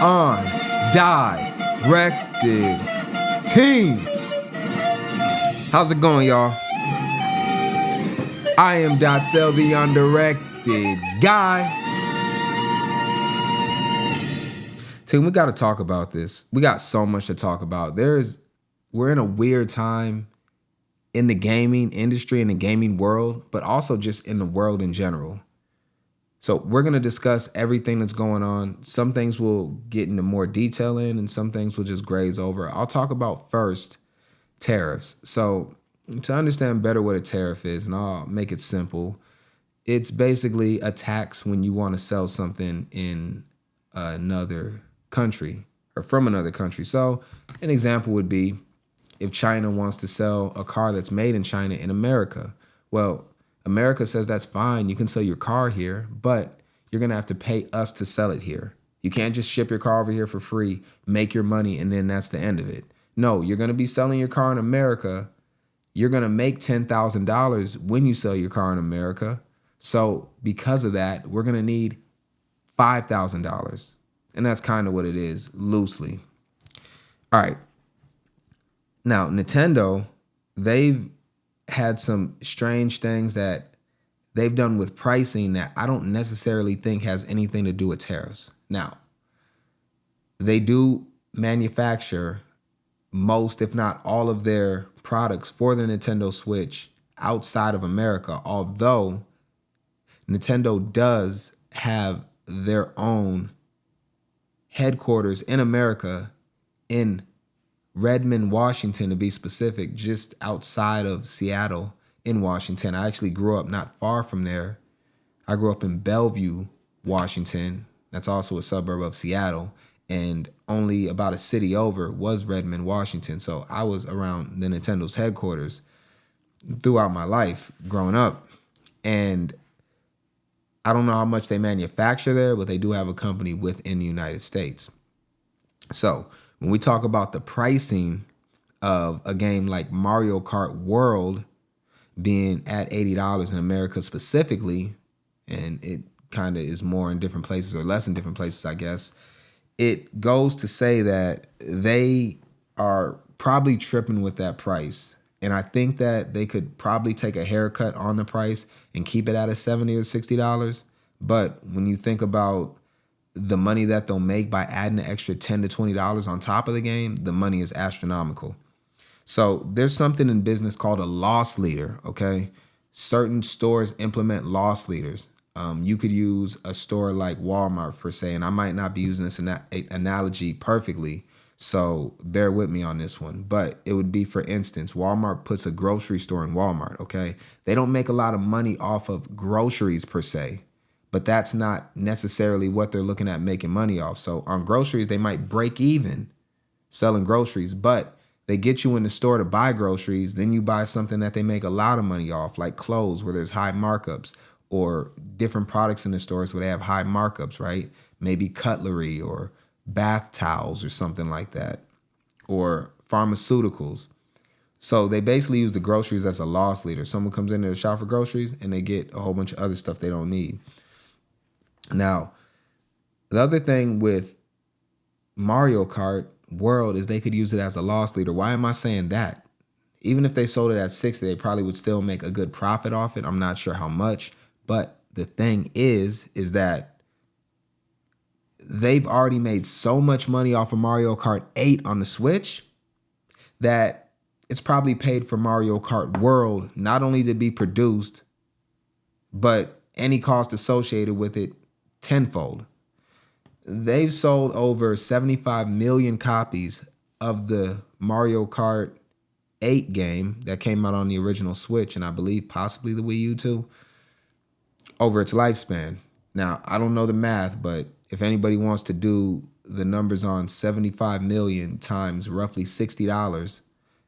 undirected team. How's it going, y'all? I am DotSale, the undirected guy. Team, we got to talk about this. We got so much to talk about. We're in a weird time in the gaming industry, in the gaming world, but also just in the world in general. So we're going to discuss everything that's going on. Some things we'll get into more detail in, and some things we'll just graze over. I'll talk about first tariffs. So to understand better what a tariff is, and I'll make it simple, it's basically a tax when you want to sell something in another country or from another country. So an example would be if China wants to sell a car that's made in China in America. Well, America says that's fine. You can sell your car here, but you're going to have to pay us to sell it here. You can't just ship your car over here for free, make your money, and then that's the end of it. No, you're going to be selling your car in America. You're going to make $10,000 when you sell your car in America. So because of that, we're going to need $5,000. And that's kind of what it is, loosely. All right. Now, Nintendo, they've had some strange things that they've done with pricing that I don't necessarily think has anything to do with tariffs. Now, they do manufacture most, if not all, of their products for the Nintendo Switch outside of America, although Nintendo does have their own headquarters in America, in Redmond, Washington, to be specific, just outside of Seattle in Washington. I actually grew up not far from there. I grew up in Bellevue, Washington. That's also a suburb of Seattle. And only about a city over was Redmond, Washington. So I was around the Nintendo's headquarters throughout my life growing up. And I don't know how much they manufacture there, but they do have a company within the United States. So when we talk about the pricing of a game like Mario Kart World being at $80 in America specifically, and it kind of is more in different places or less in different places, I guess, it goes to say that they are probably tripping with that price. And I think that they could probably take a haircut on the price and keep it at a $70 or $60. But when you think about the money that they'll make by adding an extra $10 to $20 on top of the game, the money is astronomical. So there's something in business called a loss leader, okay? Certain stores implement loss leaders. You could use a store like Walmart, per se, and I might not be using this analogy perfectly, so bear with me on this one. But it would be, for instance, Walmart puts a grocery store in Walmart, okay? They don't make a lot of money off of groceries, per se. But that's not necessarily what they're looking at making money off. So on groceries, they might break even selling groceries, but they get you in the store to buy groceries. Then you buy something that they make a lot of money off, like clothes where there's high markups, or different products in the stores where they have high markups, right? Maybe cutlery or bath towels or something like that, or pharmaceuticals. So they basically use the groceries as a loss leader. Someone comes in there to shop for groceries and they get a whole bunch of other stuff they don't need. Now, the other thing with Mario Kart World is they could use it as a loss leader. Why am I saying that? Even if they sold it at 60, they probably would still make a good profit off it. I'm not sure how much. But the thing is that they've already made so much money off of Mario Kart 8 on the Switch that it's probably paid for Mario Kart World not only to be produced, but any cost associated with it tenfold. They've sold over 75 million copies of the Mario Kart 8 game that came out on the original Switch, and I believe possibly the Wii U too, over its lifespan. Now, I don't know the math, but if anybody wants to do the numbers on 75 million times roughly $60,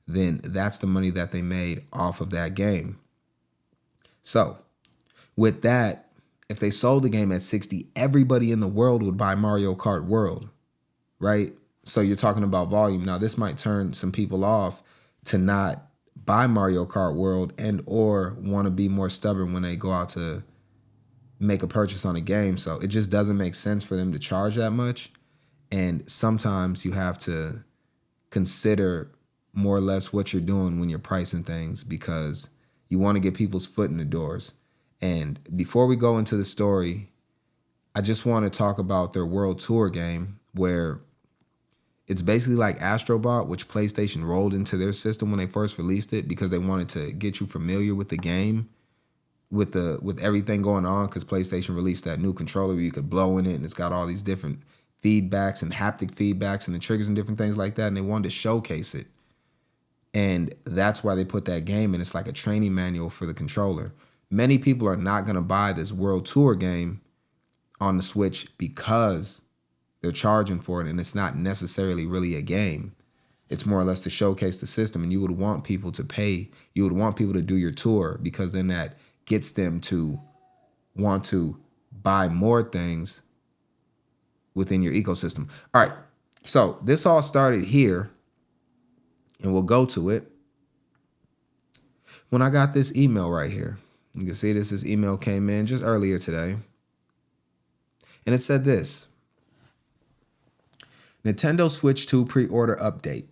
then that's the money that they made off of that game. So with that, if they sold the game at 60, everybody in the world would buy Mario Kart World, right? So you're talking about volume. Now, this might turn some people off to not buy Mario Kart World and or want to be more stubborn when they go out to make a purchase on a game. So it just doesn't make sense for them to charge that much. And sometimes you have to consider more or less what you're doing when you're pricing things, because you want to get people's foot in the doors. And before we go into the story, I just want to talk about their World Tour game, where it's basically like Astrobot, which PlayStation rolled into their system when they first released it because they wanted to get you familiar with the game, with everything going on, because PlayStation released that new controller where you could blow in it and it's got all these different feedbacks and haptic feedbacks and the triggers and different things like that, and they wanted to showcase it. And that's why they put that game in. It's like a training manual for the controller. Many people are not going to buy this World Tour game on the Switch because they're charging for it, and it's not necessarily really a game. It's more or less to showcase the system, and you would want people to pay. You would want people to do your tour, because then that gets them to want to buy more things within your ecosystem. All right, so this all started here, and we'll go to it. When I got this email right here, you can see this email came in just earlier today, and it said this: Nintendo Switch 2 pre-order update.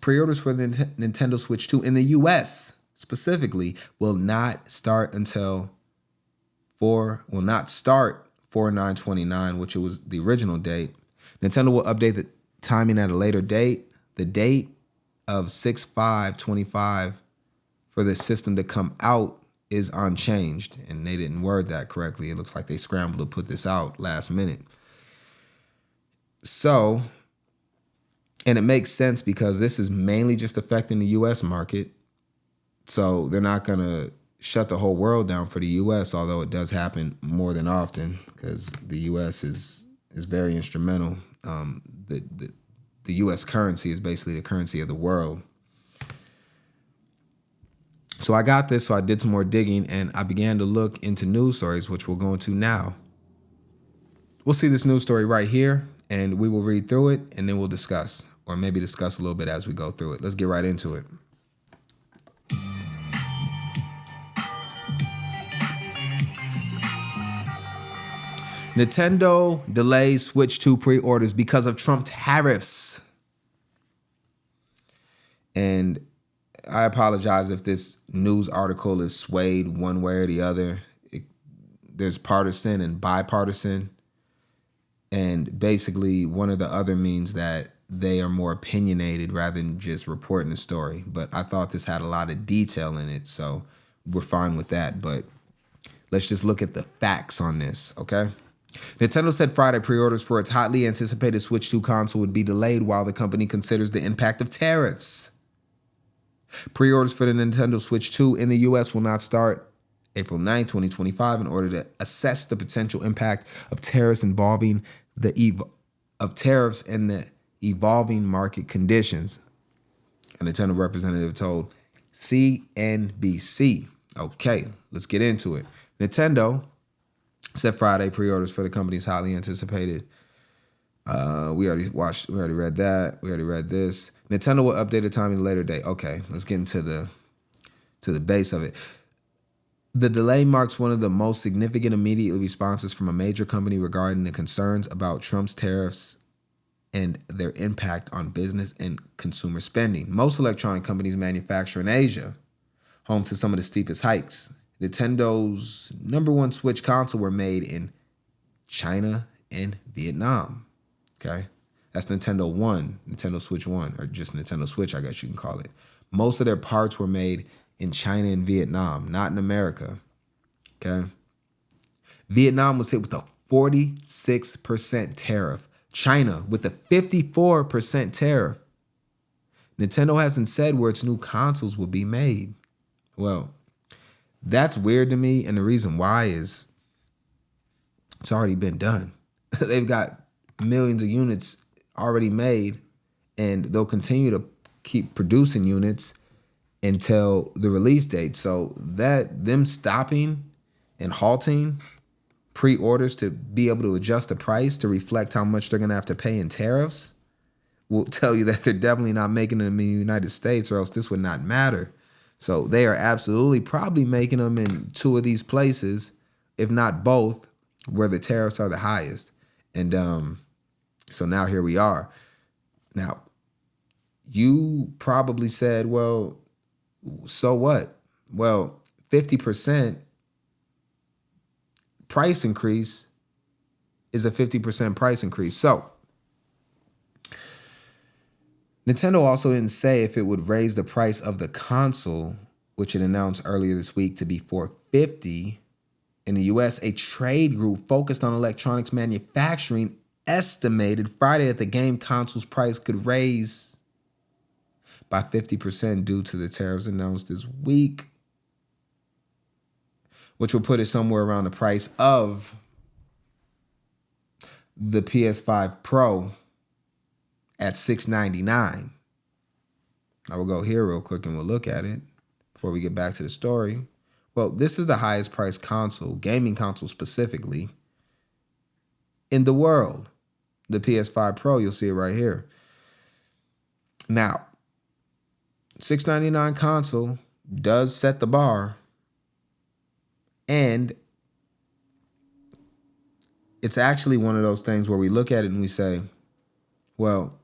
Pre-orders for the Nintendo Switch 2 in the US specifically will not start 4/9/29, which was the original date. Nintendo will update the timing at a later date. The date of 6/5/25 for the system to come out is unchanged, and they didn't word that correctly. It looks like they scrambled to put this out last minute. So, and it makes sense because this is mainly just affecting the US market. So they're not going to shut the whole world down for the US, although it does happen more than often because the US is very instrumental. The US currency is basically the currency of the world. So I got this, so I did some more digging, and I began to look into news stories, which we'll go into now. We'll see this news story right here, and we will read through it, and then we'll discuss, or maybe discuss a little bit as we go through it. Let's get right into it. Nintendo delays Switch 2 pre-orders because of Trump tariffs. And I apologize if this news article is swayed one way or the other. There's partisan and bipartisan. And basically, one or the other means that they are more opinionated rather than just reporting the story. But I thought this had a lot of detail in it, so we're fine with that. But let's just look at the facts on this, okay? Nintendo said Friday pre-orders for its hotly anticipated Switch 2 console would be delayed while the company considers the impact of tariffs. Pre-orders for the Nintendo Switch 2 in the US will not start April 9, 2025 in order to assess the potential impact of tariffs and the evolving market conditions. A Nintendo representative told CNBC. Okay, let's get into it. Nintendo said Friday pre-orders for the company's highly anticipated. We already read that. We already read this. Nintendo will update the timing at a later date. Okay, let's get into the base of it. The delay marks one of the most significant immediate responses from a major company regarding the concerns about Trump's tariffs and their impact on business and consumer spending. Most electronic companies manufacture in Asia, home to some of the steepest hikes. Nintendo's #1 Switch console were made in China and Vietnam. Okay, that's Nintendo Switch 1, or just Nintendo Switch, I guess you can call it. Most of their parts were made in China and Vietnam, not in America. Okay, Vietnam was hit with a 46% tariff. China with a 54% tariff. Nintendo hasn't said where its new consoles will be made. Well, that's weird to me, and the reason why is it's already been done. They've got millions of units already made, and they'll continue to keep producing units until the release date. So that them stopping and halting pre-orders to be able to adjust the price to reflect how much they're going to have to pay in tariffs will tell you that they're definitely not making them in the United States, or else this would not matter. So they are absolutely probably making them in two of these places, if not both, where the tariffs are the highest. And So now here we are. Now, you probably said, well, so what? Well, 50% price increase is a 50% price increase. So Nintendo also didn't say if it would raise the price of the console, which it announced earlier this week to be $450. In the US, a trade group focused on electronics manufacturing estimated Friday that the game console's price could raise by 50% due to the tariffs announced this week, which will put it somewhere around the price of the PS5 Pro at $699. I will go here real quick and we'll look at it before we get back to the story. Well, this is the highest priced console, gaming console specifically, in the world. The PS5 Pro, you'll see it right here. Now, $699 console does set the bar, and it's actually one of those things where we look at it and we say, well,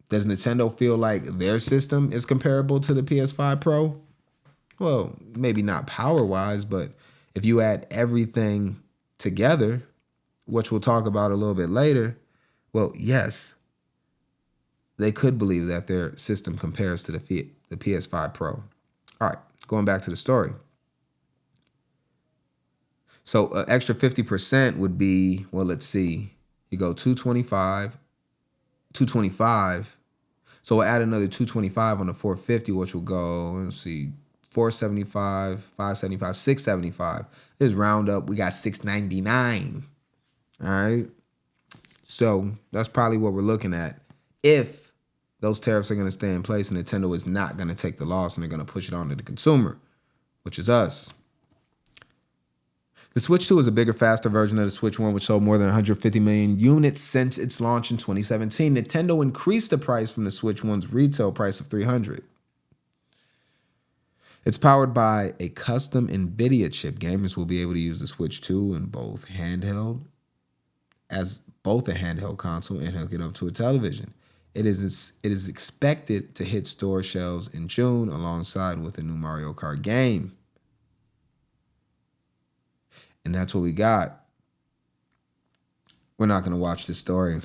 does Nintendo feel like their system is comparable to the PS5 Pro? Well, maybe not power-wise, but if you add everything together, which we'll talk about a little bit later, well, yes, they could believe that their system compares to the PS5 Pro. All right, going back to the story. So an extra 50% would be, well, let's see. You go 225. So we'll add another 225 on the 450, which will go, let's see, 475, 575, 675. Let's round up. We got 699. All right. So that's probably what we're looking at. If those tariffs are going to stay in place and Nintendo is not going to take the loss and they're going to push it on to the consumer, which is us. The Switch 2 is a bigger, faster version of the Switch 1, which sold more than 150 million units since its launch in 2017. Nintendo increased the price from the Switch 1's retail price of $300. It's powered by a custom NVIDIA chip. Gamers will be able to use the Switch 2 in both a handheld console and hook it up to a television. It is expected to hit store shelves in June alongside with a new Mario Kart game. And that's what we got. We're not going to watch this story.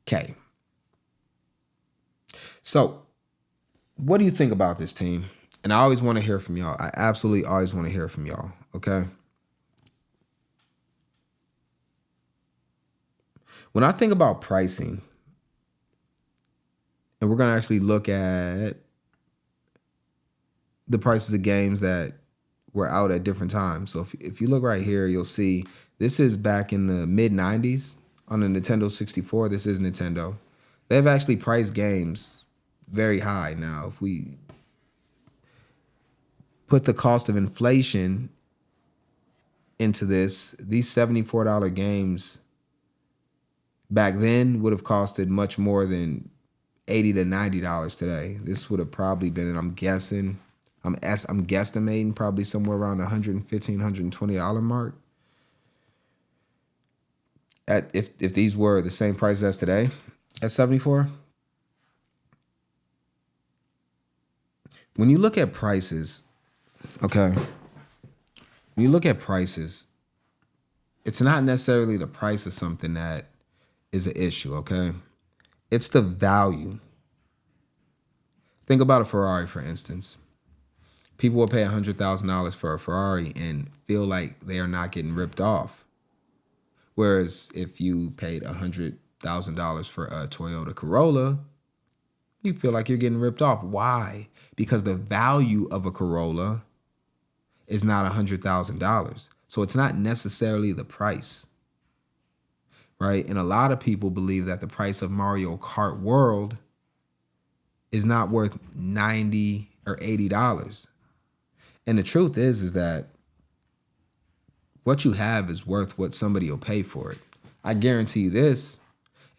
Okay. So, what do you think about this, team? And I always want to hear from y'all. I absolutely always want to hear from y'all, okay? When I think about pricing, and we're going to actually look at the prices of games that were out at different times. So if you look right here, you'll see this is back in the mid-90s on the Nintendo 64. This is Nintendo. They've actually priced games very high. Now, if we put the cost of inflation into this, these $74 games back then would have costed much more than $80 to $90 today. This would have probably been, and I'm guesstimating probably somewhere around the $115, $120 mark. If these were the same prices as today at 74. When you look at prices, okay, when you look at prices, it's not necessarily the price of something that is an issue, okay? It's the value. Think about a Ferrari, for instance. People will pay $100,000 for a Ferrari and feel like they are not getting ripped off. Whereas if you paid $100,000 for a Toyota Corolla, you feel like you're getting ripped off. Why? Because the value of a Corolla is not $100,000. So it's not necessarily the price, right? And a lot of people believe that the price of Mario Kart World is not worth $90 or $80. And the truth is that what you have is worth what somebody will pay for it. I guarantee you this.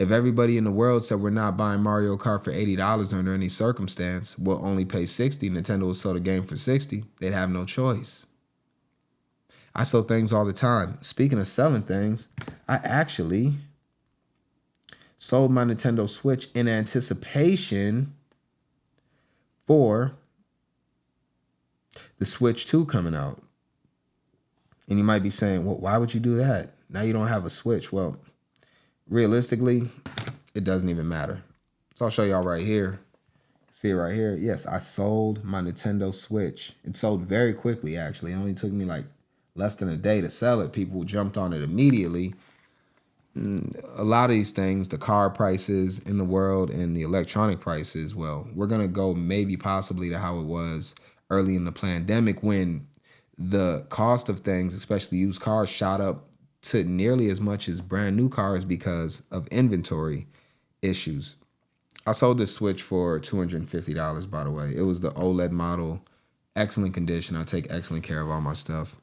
If everybody in the world said we're not buying Mario Kart for $80 under any circumstance, we'll only pay $60, Nintendo will sell the game for $60, they'd have no choice. I sell things all the time. Speaking of selling things, I actually sold my Nintendo Switch in anticipation for the Switch 2 coming out. And you might be saying, well, why would you do that? Now you don't have a Switch. Well, realistically, it doesn't even matter. So I'll show y'all right here. See it right here? Yes, I sold my Nintendo Switch. It sold very quickly, actually. It only took me like less than a day to sell it. People jumped on it immediately. A lot of these things, the car prices in the world and the electronic prices, well, we're going to go maybe possibly to how it was early in the pandemic when the cost of things, especially used cars, shot up to nearly as much as brand new cars because of inventory issues. I sold this Switch for $250, by the way. It was the OLED model, excellent condition. I take excellent care of all my stuff.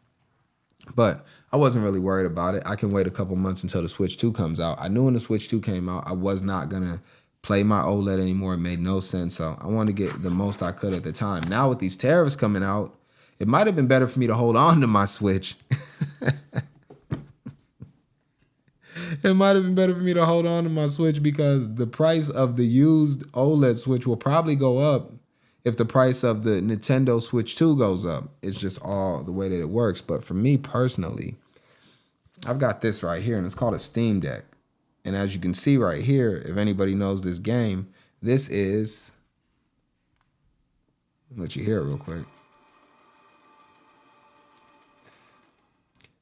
But I wasn't really worried about it. I can wait a couple months until the Switch 2 comes out. I knew when the Switch 2 came out, I was not going to play my OLED anymore. It made no sense. So I wanted to get the most I could at the time. Now with these tariffs coming out, it might have been better for me to hold on to my Switch. It might have been better for me to hold on to my Switch because the price of the used OLED Switch will probably go up if the price of the Nintendo Switch 2 goes up. It's just all the way that it works. But for me personally, I've got this right here, and it's called a Steam Deck. And as you can see right here, if anybody knows this game, this is... I'll let you hear it real quick.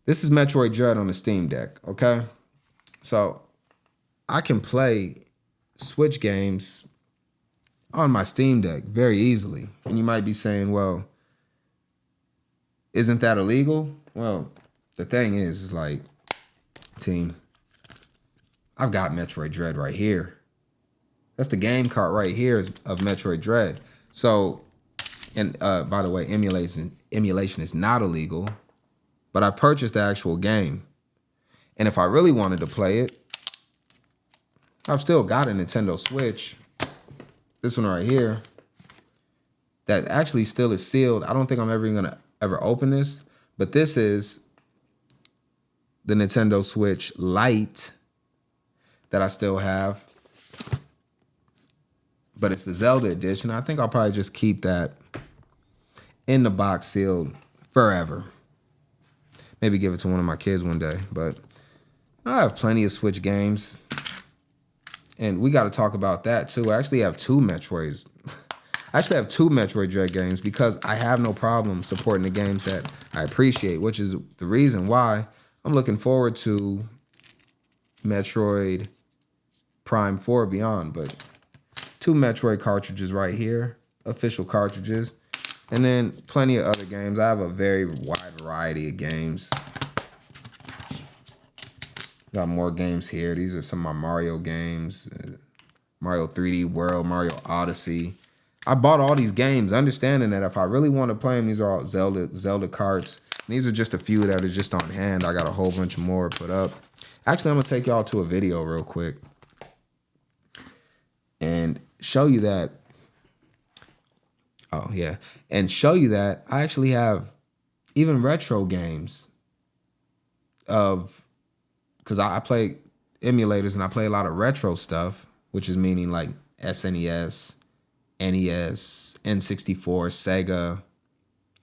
This is Metroid Dread on the Steam Deck, okay? So I can play Switch games on my Steam Deck very easily. And you might be saying, well, isn't that illegal? Well, the thing is like, team, I've got Metroid Dread right here. That's the game cart right here of Metroid Dread. So, and by the way, emulation is not illegal, but I purchased the actual game. And if I really wanted to play it, I've still got a Nintendo Switch. This one right here, that actually still is sealed. I don't think I'm ever going to open this, but this is the Nintendo Switch Lite that I still have. But it's the Zelda edition. I think I'll probably just keep that in the box sealed forever. Maybe give it to one of my kids one day, but I have plenty of Switch games. And we got to talk about that too. I actually have two Metroid Dread games because I have no problem supporting the games that I appreciate, which is the reason why I'm looking forward to Metroid Prime 4 Beyond. But two Metroid cartridges right here, official cartridges, and then plenty of other games. I have a very wide variety of games. Got more games here. These are some of my Mario games. Mario 3D World, Mario Odyssey. I bought all these games understanding that if I really want to play them, these are all Zelda carts. And these are just a few that are just on hand. I got a whole bunch more put up. Actually, I'm going to take y'all to a video real quick and show you that. Oh, yeah. And show you that I actually have even retro games of... Because I play emulators and I play a lot of retro stuff, which is meaning like SNES, NES, N64,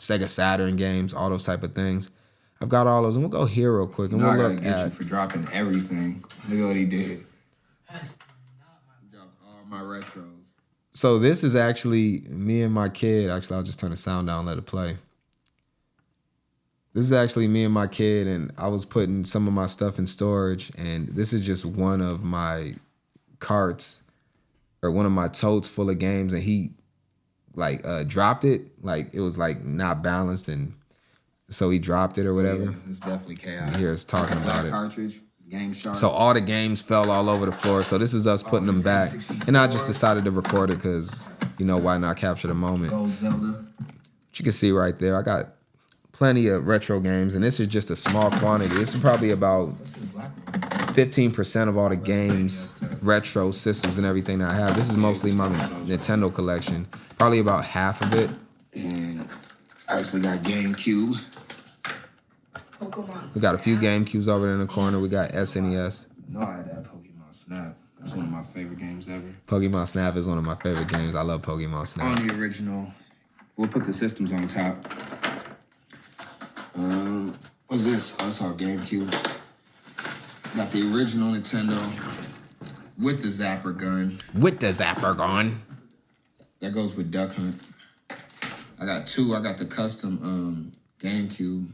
Sega Saturn games, all those type of things. I've got all those, and we'll go here real quick and we'll look at. I gotta get you for dropping everything. Look at what he did. That's dropped all my retros. So this is actually me and my kid. Actually, I'll just turn the sound down and let it play. This is actually me and my kid, and I was putting some of my stuff in storage, and this is just one of my carts or one of my totes full of games, and he like dropped it. Like it was like not balanced, and so he dropped it or whatever. Yeah, it's definitely chaos. Here it's talking about it. Cartridge, Game Shark. So all the games fell all over the floor. So this is us putting them back, and I just decided to record it because, you know, why not capture the moment? Gold Zelda. But you can see right there, I got plenty of retro games, and this is just a small quantity. This is probably about 15% of all the games, retro systems, and everything that I have. This is mostly my Nintendo collection. Probably about half of it. And I actually got GameCube. We got a few GameCubes over there in the corner. We got SNES. No, I had that Pokemon Snap. It's one of my favorite games ever. Pokemon Snap is one of my favorite games. I love Pokemon Snap. On the original. We'll put the systems on top. What's this? Oh, it's our GameCube. Got the original Nintendo with the Zapper gun. With the Zapper gun. That goes with Duck Hunt. I got two. I got the custom GameCube.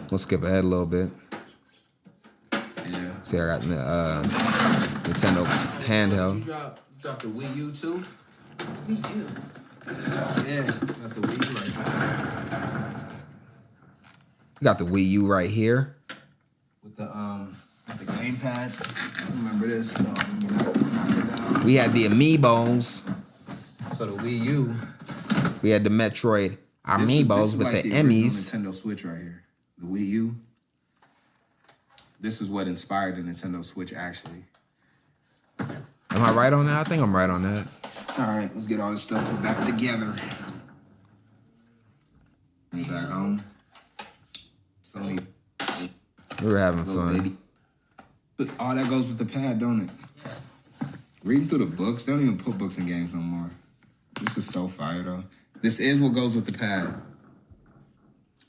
We'll skip ahead a little bit. Yeah. See, I got Nintendo handheld. You dropped the Wii U too? Wii U? Yeah, got the Wii U right there. You got the Wii U right here. With the gamepad. Remember this? No, we had the Amiibos. So the Wii U. We had the Metroid Amiibos with like the the Emmys. Nintendo Switch right here. The Wii U. This is what inspired the Nintendo Switch, actually. Am I right on that? I think I'm right on that. All right, let's get all this stuff put back together. Back home. Sony. We were having fun. Baby. But all that goes with the pad, don't it? Yeah. Reading through the books, they don't even put books in games no more. This is so fire, though. This is what goes with the pad.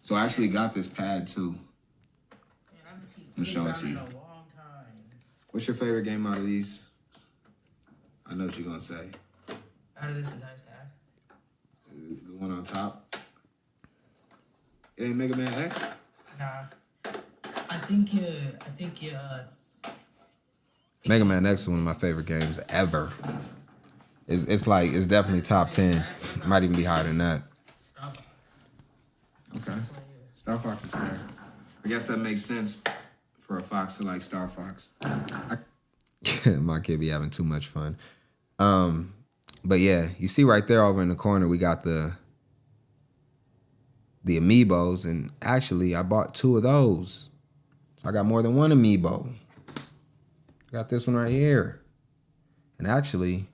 So I actually got this pad, too. I'm gonna show it to you. What's your favorite game out of these? I know what you're gonna say. Out of this entire stack? The one on top? It ain't Mega Man X? Nah. I think Mega Man X is one of my favorite games ever. It's definitely top 10. Might even be higher than that. Star Fox. Okay. Star Fox is fair. I guess that makes sense for a fox to like Star Fox. My kid be having too much fun. But yeah, you see right there over in the corner, we got the Amiibos, and actually I bought 2 of those. So I got more than one Amiibo. I got this one right here. And actually,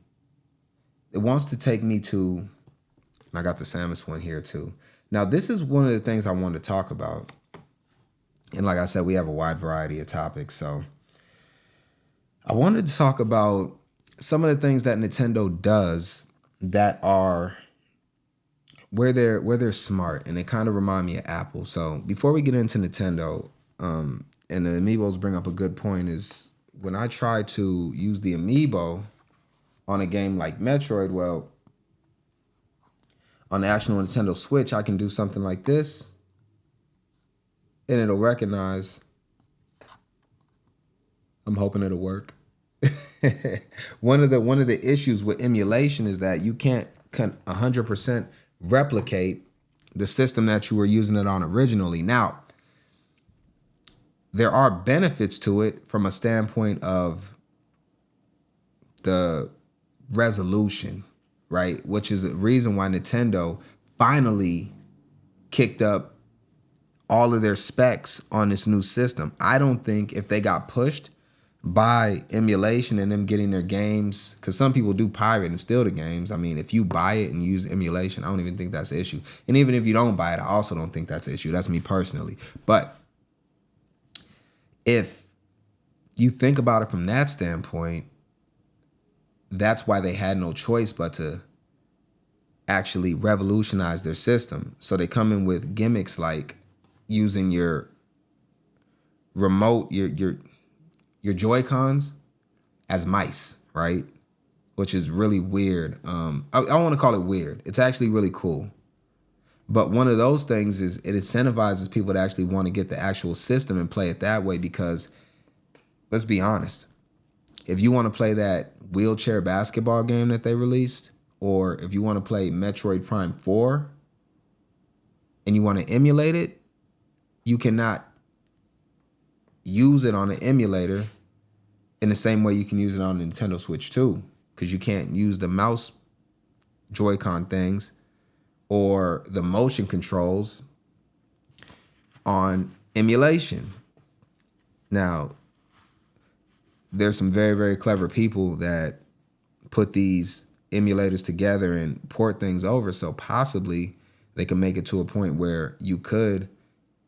it wants to take me to, and I got the Samus one here too. Now, this is one of the things I wanted to talk about. And like I said, we have a wide variety of topics. So I wanted to talk about some of the things that Nintendo does that are where they're smart, and they kind of remind me of Apple. So before we get into Nintendo, and the Amiibos bring up a good point, is when I try to use the Amiibo on a game like Metroid, well, on the actual Nintendo Switch, I can do something like this, and it'll recognize. I'm hoping it'll work. One of the issues with emulation is that you can't 100% replicate the system that you were using it on originally. Now, there are benefits to it from a standpoint of the resolution, right? Which is a reason why Nintendo finally kicked up all of their specs on this new system. I don't think if they got pushed by emulation and them getting their games, because some people do pirate and steal the games. I mean, if you buy it and use emulation, I don't even think that's an issue. And even if you don't buy it, I also don't think that's an issue. That's me personally. But if you think about it from that standpoint, that's why they had no choice but to actually revolutionize their system. So they come in with gimmicks like using your remote, your Joy-Cons as mice, right? Which is really weird. I don't want to call it weird. It's actually really cool. But one of those things is it incentivizes people to actually want to get the actual system and play it that way, because let's be honest, if you want to play that wheelchair basketball game that they released, or if you want to play Metroid Prime 4 and you want to emulate it, you cannot use it on an emulator in the same way you can use it on the Nintendo Switch 2, because you can't use the mouse Joy-Con things or the motion controls on emulation. Now, there's some very, very clever people that put these emulators together and port things over, so possibly they can make it to a point where you could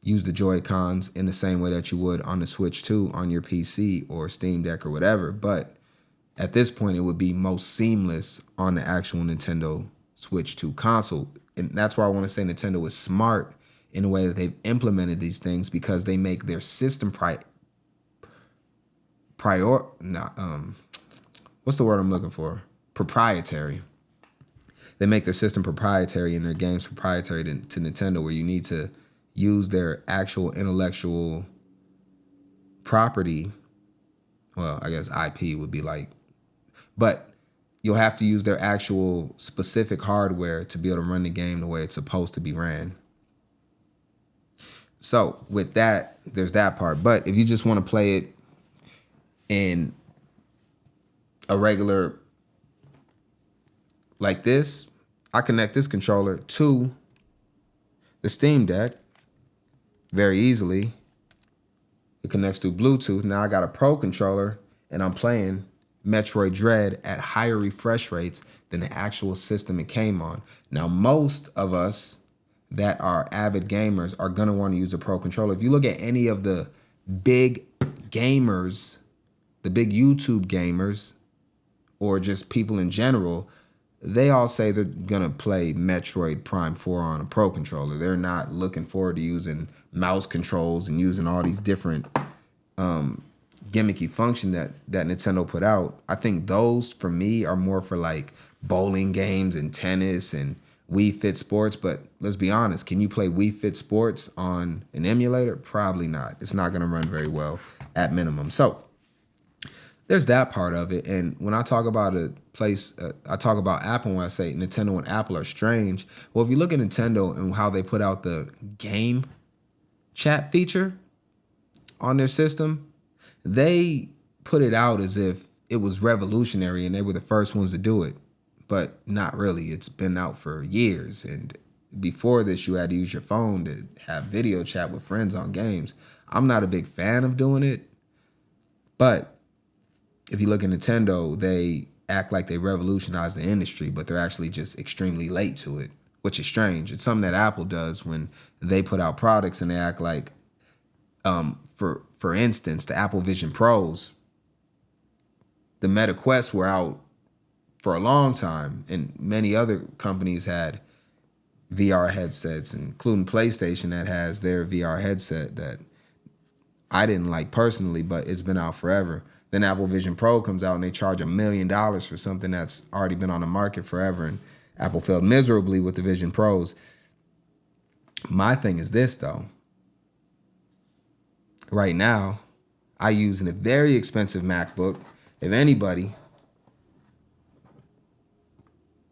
use the Joy-Cons in the same way that you would on the Switch 2 on your PC or Steam Deck or whatever. But at this point, it would be most seamless on the actual Nintendo Switch 2 console. And that's why I want to say Nintendo is smart in the way that they've implemented these things, because they make their system what's the word I'm looking for? Proprietary. They make their system proprietary and their games proprietary to Nintendo, where you need to use their actual intellectual property. Well, I guess IP would be like, but you'll have to use their actual specific hardware to be able to run the game the way it's supposed to be ran. So with that, there's that part. But if you just want to play it in a regular like this, I connect this controller to the Steam Deck very easily. It connects through Bluetooth. Now I got a Pro controller and I'm playing Metroid Dread at higher refresh rates than the actual system it came on. Now, most of us that are avid gamers are going to want to use a Pro controller. If you look at any of the big gamers, the big YouTube gamers, or just people in general, they all say they're going to play Metroid Prime 4 on a Pro controller. They're not looking forward to using mouse controls and using all these different gimmicky function that Nintendo put out. I think those, for me, are more for like bowling games and tennis and Wii Fit Sports. But let's be honest, can you play Wii Fit Sports on an emulator? Probably not. It's not going to run very well at minimum. So there's that part of it. And when I talk about a place, I talk about Apple when I say Nintendo and Apple are strange. Well, if you look at Nintendo and how they put out the game chat feature on their system, they put it out as if it was revolutionary and they were the first ones to do it. But not really. It's been out for years. And before this, you had to use your phone to have video chat with friends on games. I'm not a big fan of doing it. But if you look at Nintendo, they act like they revolutionized the industry, but they're actually just extremely late to it, which is strange. It's something that Apple does when they put out products and they act like, for instance, the Apple Vision Pros, the Meta Quest were out for a long time, and many other companies had VR headsets, including PlayStation that has their VR headset that I didn't like personally, but it's been out forever. Then Apple Vision Pro comes out and they charge $1 million for something that's already been on the market forever, and Apple failed miserably with the Vision Pros. My thing is this, though. Right now, I use a very expensive MacBook. If anybody,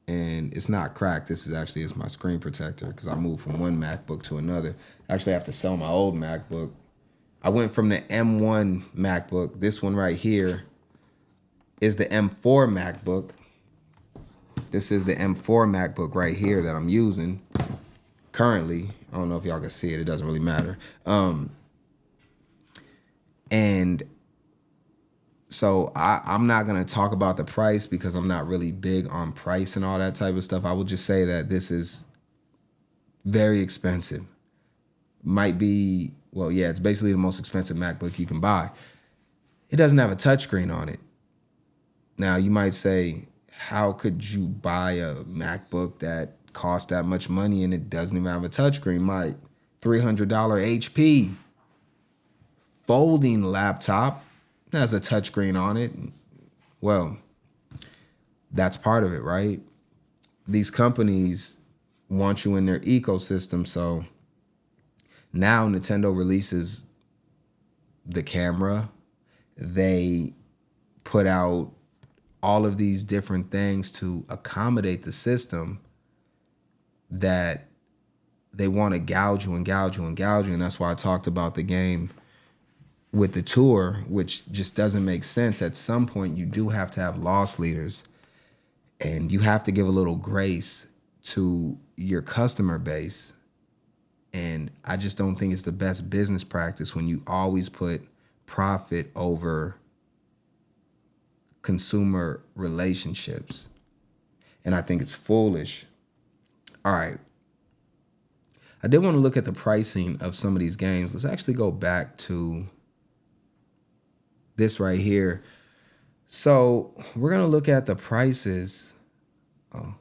and it's not cracked, this is my screen protector because I moved from one MacBook to another. Actually, I have to sell my old MacBook. I went from the M1 MacBook. This one right here is the M4 MacBook. This is the M4 MacBook right here that I'm using currently. I don't know if y'all can see it. It doesn't really matter. And so I'm not going to talk about the price because I'm not really big on price and all that type of stuff. I will just say that this is very expensive. Might be, well, yeah, it's basically the most expensive MacBook you can buy. It doesn't have a touchscreen on it. Now, you might say, how could you buy a MacBook that costs that much money and it doesn't even have a touchscreen? My $300 HP folding laptop has a touchscreen on it. Well, that's part of it, right? These companies want you in their ecosystem, so now Nintendo releases the camera. They put out all of these different things to accommodate the system that they want to gouge you and gouge you and gouge you. And that's why I talked about the game with the tour, which just doesn't make sense. At some point, you do have to have loss leaders and you have to give a little grace to your customer base. And I just don't think it's the best business practice when you always put profit over consumer relationships. And I think it's foolish. All right. I did want to look at the pricing of some of these games. Let's actually go back to this right here. So we're going to look at the prices. Oh,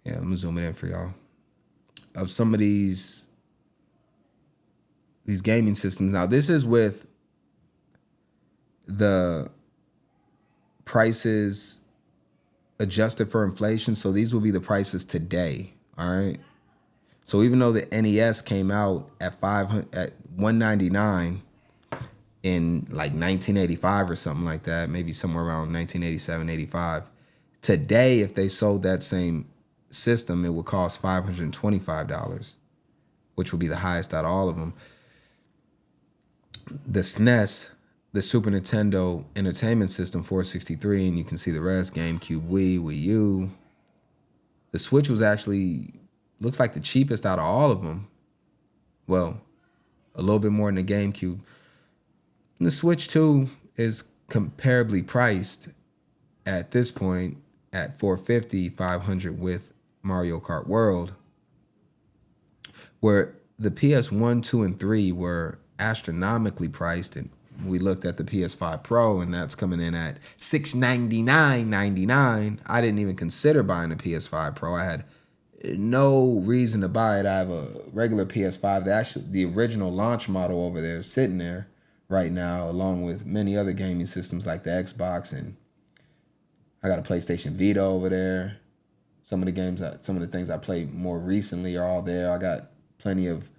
yeah, let me zoom it in for y'all. Of some of these gaming systems. Now, this is with the prices adjusted for inflation. So these will be the prices today. All right. So even though the NES came out at $199 in like 1985 or something like that, maybe somewhere around 1987, 85, today, if they sold that same system, it would cost $525, which would be the highest out of all of them. The SNES, the Super Nintendo Entertainment System, 463, and you can see the rest, GameCube, Wii U. The Switch was actually, looks like the cheapest out of all of them. Well, a little bit more than the GameCube. And the Switch 2 is comparably priced at this point at $450, $500 with Mario Kart World, where the PS1, 2, and 3 were astronomically priced. And we looked at the PS5 Pro, and that's coming in at $699.99. I didn't even consider buying a PS5 Pro. I had no reason to buy it. I have a regular PS5. The original launch model over there sitting there right now, along with many other gaming systems like the Xbox, and I got a PlayStation Vita over there. Some of the things I played more recently are all there. I got plenty of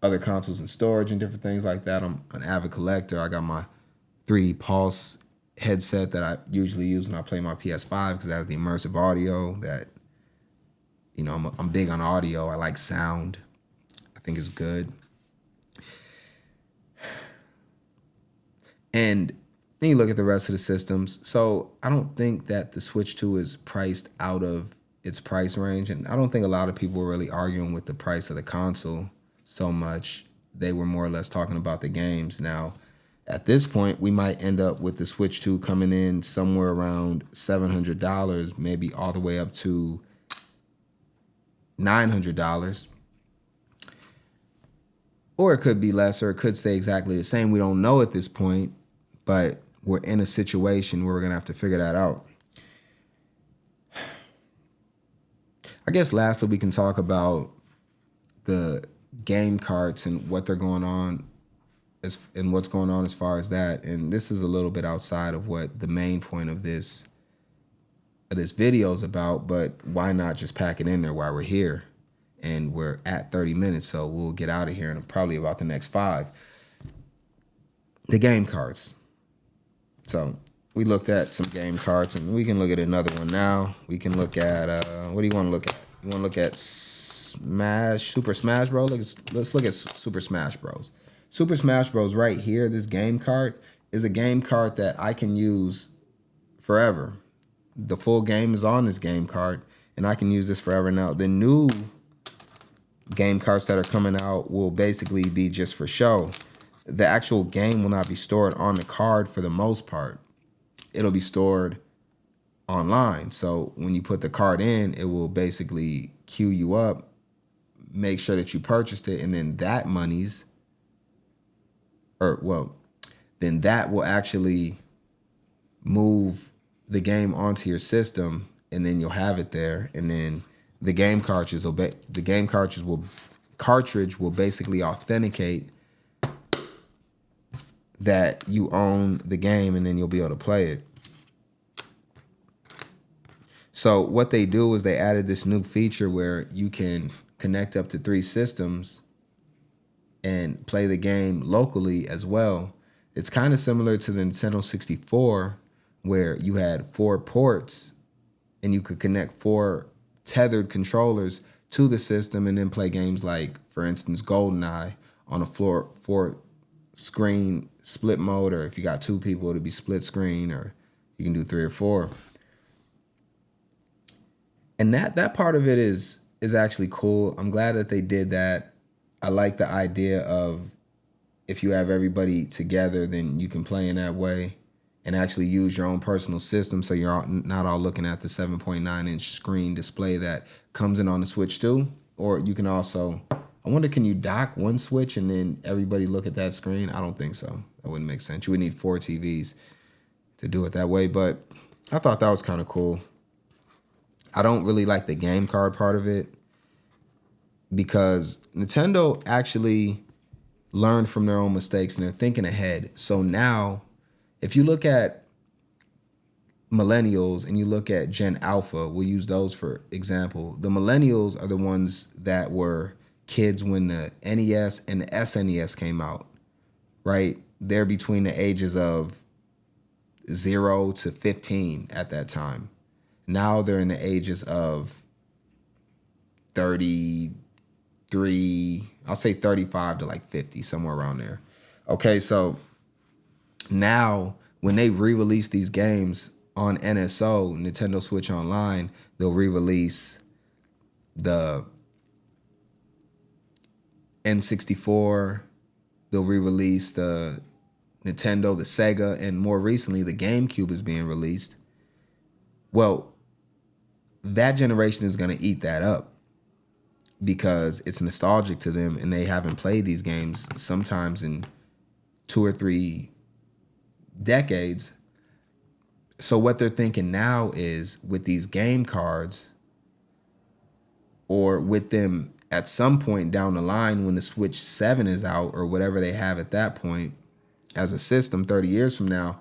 other consoles in storage and different things like that. I'm an avid collector. I got my 3D Pulse headset that I usually use when I play my PS5 because it has the immersive audio that, you know, I'm big on audio. I like sound. I think it's good. And then you look at the rest of the systems. So I don't think that the Switch 2 is priced out of its price range. And I don't think a lot of people were really arguing with the price of the console so much. They were more or less talking about the games. Now, at this point, we might end up with the Switch 2 coming in somewhere around $700, maybe all the way up to $900. Or it could be less, or it could stay exactly the same. We don't know at this point, but we're in a situation where we're going to have to figure that out. I guess lastly, we can talk about the game carts and what they're going on and what's going on as far as that. And this is a little bit outside of what the main point of this video is about, but why not just pack it in there while we're here? And we're at 30 minutes, so we'll get out of here in probably about the next 5. The game carts. So we looked at some game carts, and we can look at another one now. We can look at, what do you want to look at? You want to look at Super Smash Bros? Let's look at Super Smash Bros. Super Smash Bros. Right here, this game cart is a game cart that I can use forever. The full game is on this game cart, and I can use this forever. Now, the new game carts that are coming out will basically be just for show. The actual game will not be stored on the card for the most part. It'll be stored online. So when you put the card in, it will basically queue you up, make sure that you purchased it, and then that then that will actually move the game onto your system, and then you'll have it there, and then the cartridge will basically authenticate that you own the game, and then you'll be able to play it. So what they do is they added this new feature where you can connect up to 3 systems and play the game locally as well. It's kind of similar to the Nintendo 64, where you had 4 ports and you could connect 4 tethered controllers to the system and then play games like, for instance, GoldenEye on a 4-screen split mode, or if you got 2 people, it'll be split screen, or you can do 3 or 4. And that part of it is actually cool. I'm glad that they did that. I like the idea of if you have everybody together, then you can play in that way and actually use your own personal system, so you're not all looking at the 7.9-inch screen display that comes in on the Switch 2. Or you can also I wonder, can you dock one switch and then everybody look at that screen? I don't think so. That wouldn't make sense. You would need 4 TVs to do it that way, but I thought that was kind of cool. I don't really like the game card part of it because Nintendo actually learned from their own mistakes and they're thinking ahead. So now, if you look at millennials and you look at Gen Alpha, we'll use those for example. The millennials are the ones that were kids when the NES and the SNES came out, right? They're between the ages of 0 to 15 at that time. Now they're in the ages of 33, I'll say 35 to like 50, somewhere around there. Okay, so now when they re-release these games on NSO, Nintendo Switch Online, they'll re-release the N64, they'll re-release the Nintendo, the Sega, and more recently, the GameCube is being released. Well, that generation is going to eat that up because it's nostalgic to them and they haven't played these games sometimes in 2 or 3 decades. So what they're thinking now is with these game cards or with them at some point down the line when the Switch 7 is out or whatever they have at that point as a system 30 years from now,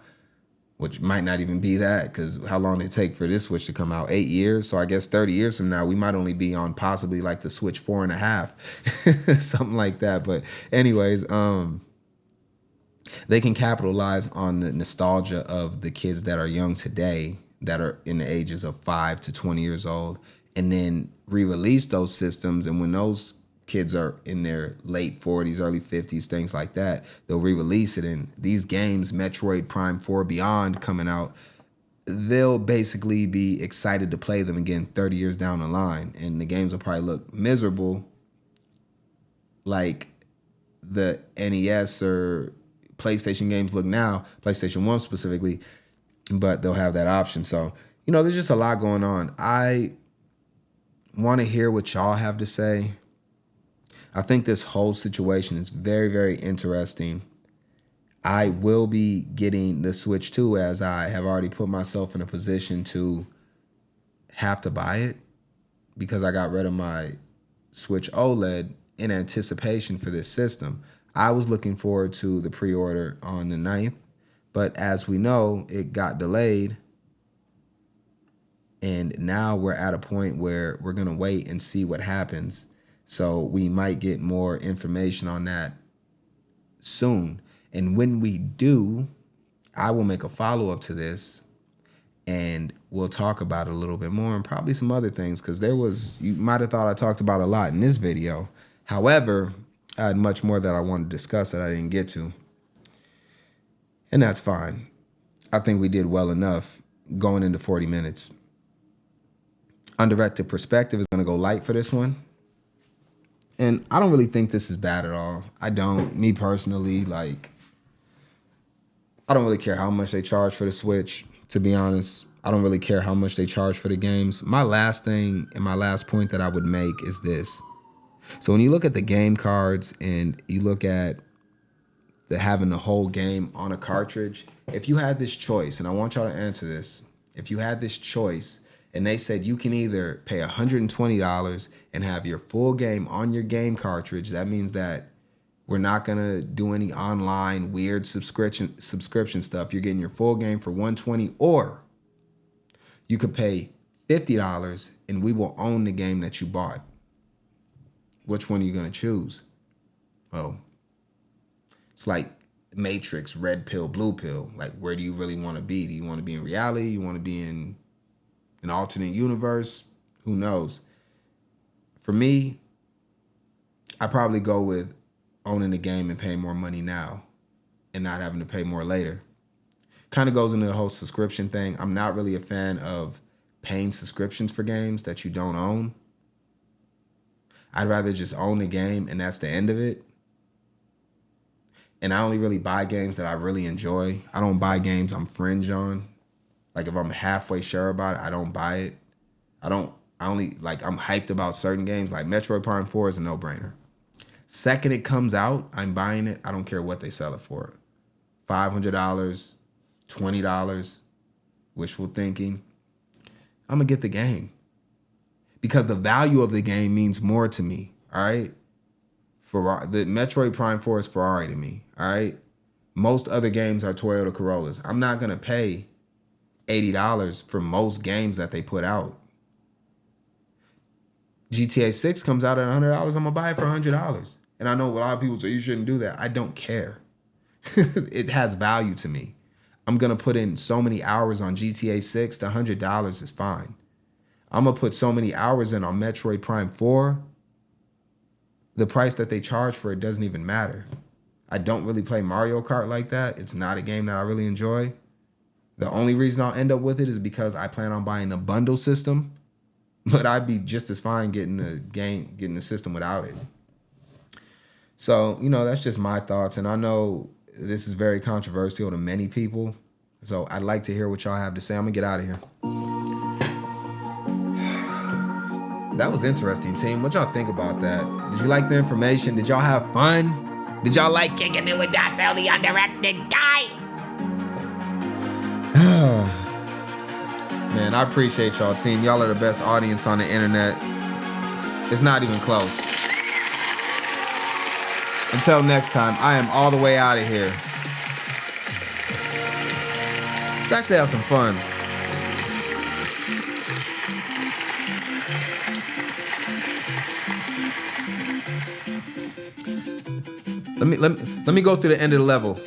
which might not even be that because how long did it take for this Switch to come out? 8 years. So I guess 30 years from now, we might only be on possibly like the Switch 4.5, something like that. But anyways, they can capitalize on the nostalgia of the kids that are young today that are in the ages of 5 to 20 years old and then re-release those systems. And when those kids are in their late 40s, early 50s, things like that, they'll re-release it. And these games, Metroid Prime 4 Beyond coming out, they'll basically be excited to play them again 30 years down the line. And the games will probably look miserable like the NES or PlayStation games look now, PlayStation 1 specifically, but they'll have that option. So, there's just a lot going on. I want to hear what y'all have to say. I think this whole situation is very, very interesting. I will be getting the Switch 2 as I have already put myself in a position to have to buy it because I got rid of my Switch OLED in anticipation for this system. I was looking forward to the pre-order on the 9th, but as we know, it got delayed. And now we're at a point where we're going to wait and see what happens. So we might get more information on that soon. And when we do, I will make a follow-up to this and we'll talk about it a little bit more and probably some other things because you might have thought I talked about a lot in this video. However, I had much more that I wanted to discuss that I didn't get to. And that's fine. I think we did well enough going into 40 minutes. Undirected perspective is going to go light for this one. And I don't really think this is bad at all. I don't. Me personally, I don't really care how much they charge for the Switch, to be honest. I don't really care how much they charge for the games. My last thing and my last point that I would make is this. So when you look at the game cards and you look at having the whole game on a cartridge, if you had this choice, and I want y'all to answer this, if you had this choice and they said you can either pay $120 and have your full game on your game cartridge, that means that we're not going to do any online weird subscription stuff. You're getting your full game for $120, or you could pay $50 and we will own the game that you bought. Which one are you going to choose? Well, it's like Matrix, red pill, blue pill. Like, where do you really want to be? Do you want to be in reality? You want to be in an alternate universe? Who knows? For me, I probably go with owning the game and paying more money now and not having to pay more later. Kind of goes into the whole subscription thing. I'm not really a fan of paying subscriptions for games that you don't own. I'd rather just own the game and that's the end of it. And I only really buy games that I really enjoy. I don't buy games I'm fringe on. Like if I'm halfway sure about it, I don't buy it. I'm hyped about certain games. Like Metroid Prime 4 is a no-brainer. Second it comes out, I'm buying it. I don't care what they sell it for. $500, $20, wishful thinking. I'm going to get the game. Because the value of the game means more to me, all right? The Metroid Prime 4 is Ferrari to me, all right? Most other games are Toyota Corollas. I'm not going to pay $80 for most games that they put out. GTA 6 comes out at $100. I'm going to buy it for $100. And I know a lot of people say you shouldn't do that. I don't care. It has value to me. I'm going to put in so many hours on GTA 6. The $100 is fine. I'm going to put so many hours in on Metroid Prime 4. The price that they charge for it doesn't even matter. I don't really play Mario Kart like that. It's not a game that I really enjoy. The only reason I'll end up with it is because I plan on buying a bundle system, but I'd be just as fine getting the system without it. So, that's just my thoughts. And I know this is very controversial to many people. So I'd like to hear what y'all have to say. I'm going to get out of here. That was interesting, team. What y'all think about that? Did you like the information? Did y'all have fun? Did y'all like kicking it with DotSale, the undirected guy? Man, I appreciate y'all, team. Y'all are the best audience on the internet. It's not even close. Until next time, I am all the way out of here. Let's actually have some fun. Let me go through the end of the level.